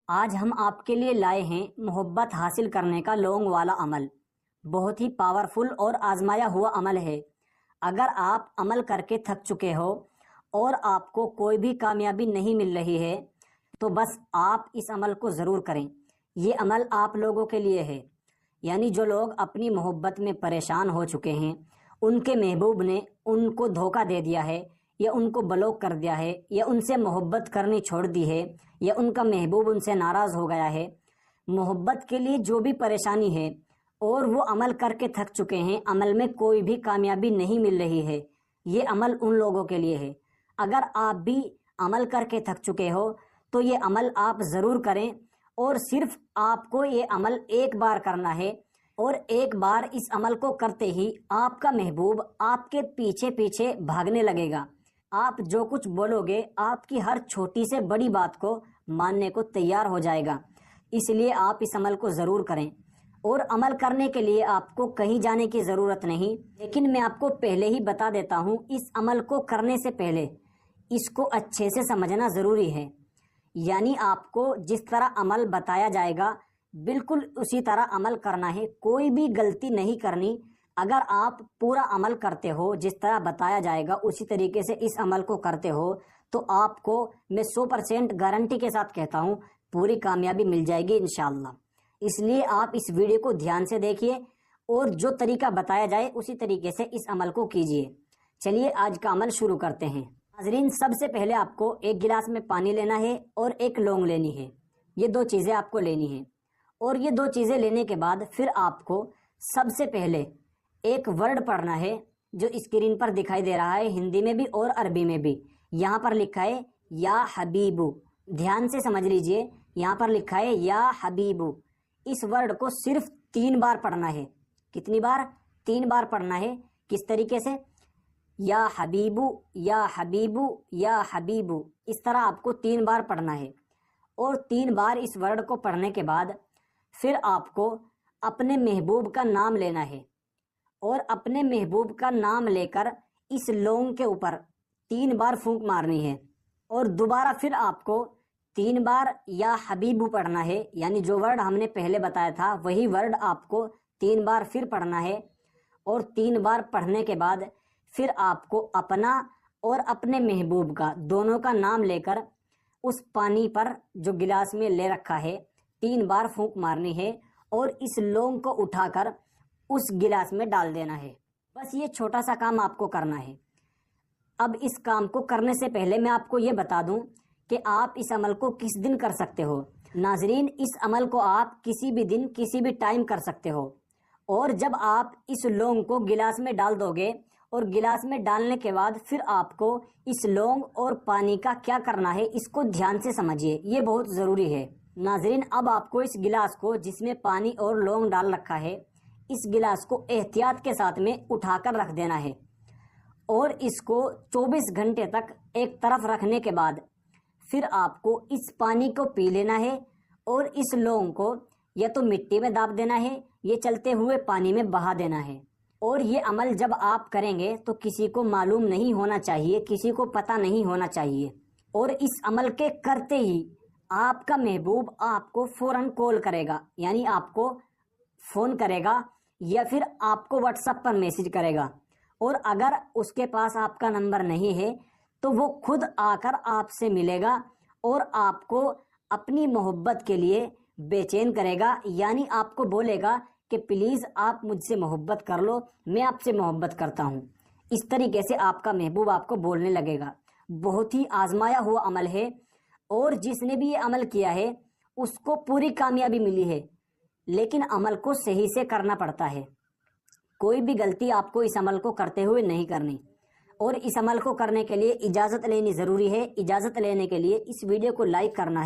آج ہم آپ کے لیے لائے ہیں محبت حاصل کرنے کا لونگ والا عمل۔ بہت ہی پاورفل اور آزمایا ہوا عمل ہے۔ اگر آپ عمل کر کے تھک چکے ہو اور آپ کو کوئی بھی کامیابی نہیں مل رہی ہے تو بس آپ اس عمل کو ضرور کریں۔ یہ عمل آپ لوگوں کے لیے ہے، یعنی جو لوگ اپنی محبت میں پریشان ہو چکے ہیں، ان کے محبوب نے ان کو دھوکہ دے دیا ہے یا ان کو بلاک کر دیا ہے یا ان سے محبت کرنی چھوڑ دی ہے یا ان کا محبوب ان سے ناراض ہو گیا ہے، محبت کے لیے جو بھی پریشانی ہے اور وہ عمل کر کے تھک چکے ہیں، عمل میں کوئی بھی کامیابی نہیں مل رہی ہے، یہ عمل ان لوگوں کے لیے ہے۔ اگر آپ بھی عمل کر کے تھک چکے ہو تو یہ عمل آپ ضرور کریں، اور صرف آپ کو یہ عمل ایک بار کرنا ہے، اور ایک بار اس عمل کو کرتے ہی آپ کا محبوب آپ کے پیچھے پیچھے بھاگنے لگے گا۔ آپ جو کچھ بولو گے، آپ کی ہر چھوٹی سے بڑی بات کو ماننے کو تیار ہو جائے گا۔ اس لیے آپ اس عمل کو ضرور کریں، اور عمل کرنے کے لیے آپ کو کہیں جانے کی ضرورت نہیں، لیکن میں آپ کو پہلے ہی بتا دیتا ہوں، اس عمل کو کرنے سے پہلے اس کو اچھے سے سمجھنا ضروری ہے۔ یعنی آپ کو جس طرح عمل بتایا جائے گا بالکل اسی طرح عمل کرنا ہے، کوئی بھی غلطی نہیں کرنی۔ اگر آپ پورا عمل کرتے ہو، جس طرح بتایا جائے گا اسی طریقے سے اس عمل کو کرتے ہو، تو آپ کو میں 100% گارنٹی کے ساتھ کہتا ہوں پوری کامیابی مل جائے گی انشاءاللہ۔ اس لیے آپ اس ویڈیو کو دھیان سے دیکھیے اور جو طریقہ بتایا جائے اسی طریقے سے اس عمل کو کیجیے۔ چلیے آج کا عمل شروع کرتے ہیں۔ ناظرین، سب سے پہلے آپ کو ایک گلاس میں پانی لینا ہے اور ایک لونگ لینی ہے۔ یہ دو چیزیں آپ کو لینی ہیں، اور یہ دو چیزیں لینے کے بعد پھر آپ کو سب سے پہلے ایک ورڈ پڑھنا ہے جو اسکرین پر دکھائی دے رہا ہے، ہندی میں بھی اور عربی میں بھی۔ یہاں پر لکھا ہے یا حبیبو، دھیان سے سمجھ لیجئے، یہاں پر لکھا ہے یا حبیبو۔ اس ورڈ کو صرف 3 بار پڑھنا ہے۔ کتنی بار؟ 3 بار پڑھنا ہے۔ کس طریقے سے؟ یا حبیبو یا حبیبو یا حبیبو، اس طرح آپ کو 3 بار پڑھنا ہے۔ اور 3 بار اس ورڈ کو پڑھنے کے بعد پھر آپ کو اپنے محبوب کا نام لینا ہے، اور اپنے محبوب کا نام لے کر اس لونگ کے اوپر 3 بار پھونک مارنی ہے، اور دوبارہ پھر آپ کو 3 بار یا حبیبو پڑھنا ہے، یعنی جو ورڈ ہم نے پہلے بتایا تھا وہی ورڈ آپ کو 3 بار پھر پڑھنا ہے۔ اور 3 بار پڑھنے کے بعد پھر آپ کو اپنا اور اپنے محبوب کا دونوں کا نام لے کر اس پانی پر جو گلاس میں لے رکھا ہے 3 بار پھونک مارنی ہے، اور اس لونگ کو اٹھا کر اس گلاس میں ڈال دینا ہے۔ بس یہ چھوٹا سا کام آپ کو کرنا ہے۔ اب اس کام کو کرنے سے پہلے میں آپ کو یہ بتا دوں کہ آپ اس عمل کو کس دن کر سکتے ہو۔ ناظرین، اس عمل کو آپ کسی بھی دن کسی بھی ٹائم کر سکتے ہو، اور جب آپ اس لونگ کو گلاس میں ڈال دو گے، اور گلاس میں ڈالنے کے بعد پھر آپ کو اس لونگ اور پانی کا کیا کرنا ہے اس کو دھیان سے سمجھیے، یہ بہت ضروری ہے۔ ناظرین، اب آپ کو اس گلاس کو جس میں پانی اور لونگ ڈال رکھا ہے، اس گلاس کو احتیاط کے ساتھ میں اٹھا کر رکھ دینا ہے، اور اس کو 24 گھنٹے تک ایک طرف رکھنے کے بعد پھر آپ کو اس پانی کو پی لینا ہے، اور اس لونگ کو یا تو مٹی میں داب دینا ہے یا چلتے ہوئے پانی میں بہا دینا ہے۔ اور یہ عمل جب آپ کریں گے تو کسی کو معلوم نہیں ہونا چاہیے، کسی کو پتہ نہیں ہونا چاہیے، اور اس عمل کے کرتے ہی آپ کا محبوب آپ کو فوراً کال کرے گا، یعنی آپ کو فون کرے گا یا پھر آپ کو واٹس ایپ پر میسج کرے گا، اور اگر اس کے پاس آپ کا نمبر نہیں ہے تو وہ خود آ کر آپ سے ملے گا اور آپ کو اپنی محبت کے لیے بے چین کرے گا، یعنی آپ کو بولے گا کہ پلیز آپ مجھ سے محبت کر لو، میں آپ سے محبت کرتا ہوں۔ اس طریقے سے آپ کا محبوب آپ کو بولنے لگے گا۔ بہت ہی آزمایا ہوا عمل ہے، اور جس نے بھی یہ عمل کیا ہے اس کو پوری کامیابی ملی ہے، لیکن عمل کو صحیح سے کرنا پڑتا ہے۔ کوئی بھی غلطی آپ کو اس عمل کو کرتے ہوئے نہیں کرنی، اور اس عمل کو کرنے کے لیے اجازت لینی ضروری ہے۔ اجازت لینے کے لیے اس ویڈیو کو لائک کرنا ہے۔